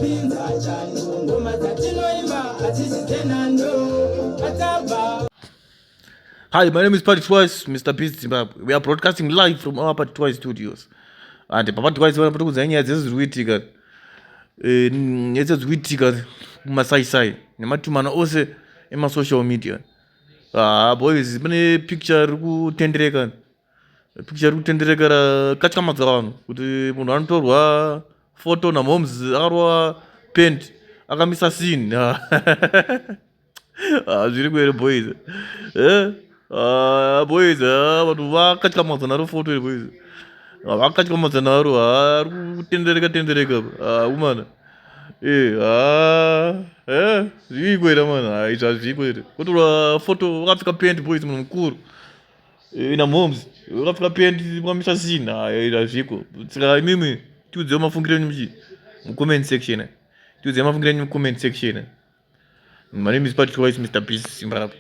Hi, my name is Party Twice, Mr. Beast Zimbabwe. We are broadcasting live from our Party Twice studios. And Papa Twice vanapota kudza nyaya dzese zviri kuitika dzese zviri kuitika kumasaisai nematumana ose emasocial media. Boys, pane picture iri kutendereka rakatyamadza vanhu kuti munhu anotorwa Foto naMhomZ AtoRwa paint AkaMisa Sinhi. Zviri kwere boys. Boys, vanhu vakatyamadza naro Foto iri boys. Vakatyamadza naro ari kutendereka umana. Zvikwera mana, izvazvikwere. Kutorwa Foto vakapfeka paint boys munhu mukuru. NaMhomZ vakapfeka paint AkaMisa Sinhi. Izvazviko. Saka imimi tiudzewo mafungiro enyu mucomment section. My name is Patrick Wise, Mr. Beast Zimbabwe.